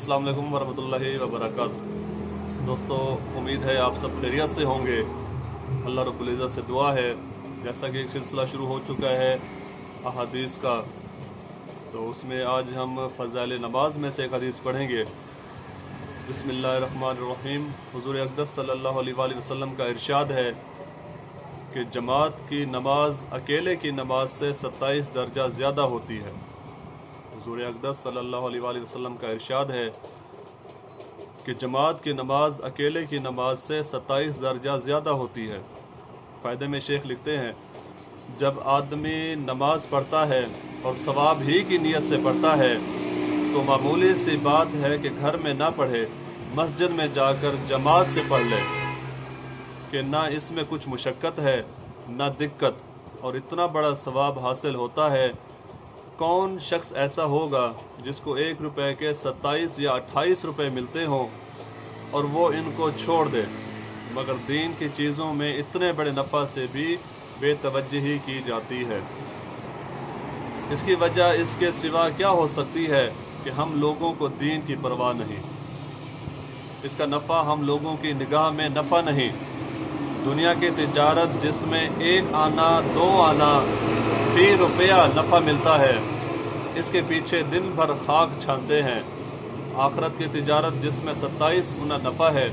अस्सलाम वालेकुम वरहमतुल्लाहि वबरकातुहू। दोस्तों, उम्मीद है आप सब खैरियत से होंगे। अल्लाह रब्बुल इज़्ज़त से दुआ है, जैसा कि एक सिलसिला शुरू हो चुका है अहादीस का, तो उसमें आज हम फ़ज़ाइल नमाज में से एक हदीस पढ़ेंगे। बिस्मिल्लाहिर्रहमानिर्रहीम। हुज़ूर अक़दस सल्लल्लाहु अलैहि वसल्लम का इरशाद है कि जमात की नमाज अकेले की नमाज से 27 दर्जा ज़्यादा होती है। हुज़ूर अक़दस सल्लल्लाहु अलैहि वसल्लम का इरशाद है कि जमात की नमाज अकेले की नमाज से 27 दर्जा ज़्यादा होती है। फ़ायदे में शेख लिखते हैं, जब आदमी नमाज पढ़ता है और सवाब ही की नीयत से पढ़ता है तो मामूली सी बात है कि घर में ना पढ़े, मस्जिद में जाकर जमात से पढ़ ले, कि ना इसमें कुछ मुशक्क़त है ना दिक्कत, और इतना बड़ा सवाब हासिल होता है। कौन शख्स ऐसा होगा जिसको 1 रुपये के 27 या 28 रुपये मिलते हों और वो इनको छोड़ दे, मगर दीन की चीज़ों में इतने बड़े नफ़ा से भी बेतवज्जही की जाती है। इसकी वजह इसके सिवा क्या हो सकती है कि हम लोगों को दीन की परवाह नहीं, इसका नफ़ा हम लोगों की निगाह में नफ़ा नहीं। दुनिया की तिजारत जिसमें 1 आना 2 आना फी रुपया नफ़ा मिलता है, इसके पीछे दिन भर खाक छानते हैं। आखरत की तिजारत जिसमें 27 गुना नफ़ा है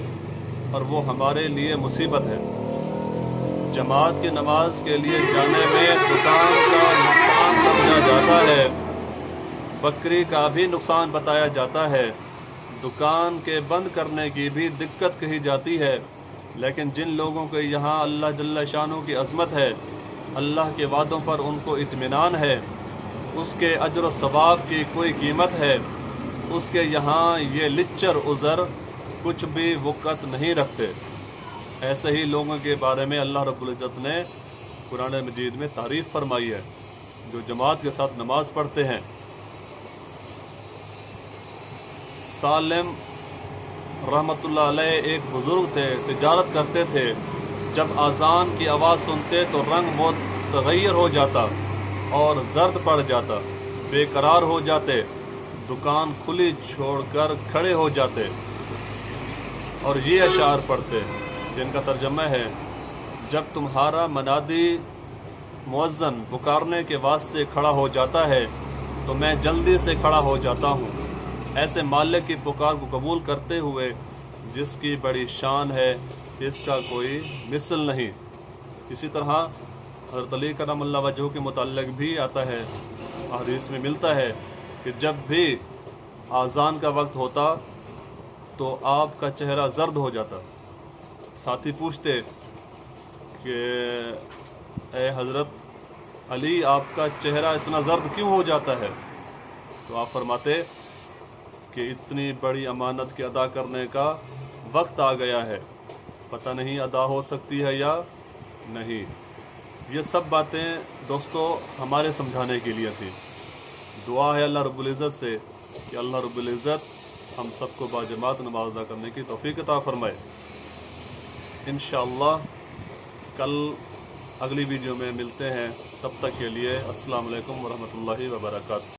और वो हमारे लिए मुसीबत है। जमात की नमाज के लिए जाने में दुकान का नुकसान समझा जाता है, बकरी का भी नुकसान बताया जाता है, दुकान के बंद करने की भी दिक्कत कही जाती है। लेकिन जिन लोगों के यहाँ अल्लाह जल्ल शानो की अज़मत है, अल्लाह के वादों पर उनको इत्मीनान है, उसके अजर व सवाब की कोई कीमत है, उसके यहाँ ये लिच्चर उज़र कुछ भी वक़्त नहीं रखते। ऐसे ही लोगों के बारे में अल्लाह रब्बुल इज़्ज़त ने कुरान मजीद में तारीफ़ फरमाई है, जो जमात के साथ नमाज पढ़ते हैं। सालिम रहमतुल्लाह अलैह एक बुज़ुर्ग थे, तिजारत करते थे। जब अज़ान की आवाज़ सुनते तो रंग मुतग़य्यर हो जाता और जर्द पड़ जाता, बेकरार हो जाते, दुकान खुली छोड़कर खड़े हो जाते और ये अशार पढ़ते, जिनका तर्जमा है, जब तुम्हारा मनादी मुअज़्ज़न पुकारने के वास्ते खड़ा हो जाता है तो मैं जल्दी से खड़ा हो जाता हूँ, ऐसे मालिक की पुकार को कबूल करते हुए जिसकी बड़ी शान है, इसका कोई मिसल नहीं। इसी तरह हज़रत अली करमल्लाहु वजहू के मुताल्लिक़ भी आता है, हदीस में मिलता है कि जब भी आज़ान का वक्त होता तो आपका चेहरा जर्द हो जाता। साथी पूछते कि ए हज़रत अली, आपका चेहरा इतना जर्द क्यों हो जाता है? तो आप फरमाते कि इतनी बड़ी अमानत के अदा करने का वक्त आ गया है, पता नहीं अदा हो सकती है या नहीं। ये सब बातें दोस्तों हमारे समझाने के लिए थी। दुआ है अल्लाह रब्बुल इज़्ज़त से कि अल्लाह रब्बुल इज़्ज़त हम सबको बाजमात नमाज अदा करने की तौफ़ीक़ अता फ़रमाए। इंशाअल्लाह कल अगली वीडियो में मिलते हैं, तब तक के लिए अस्सलाम वालेकुम वरहमतुल्लाहि वबरकातुहू।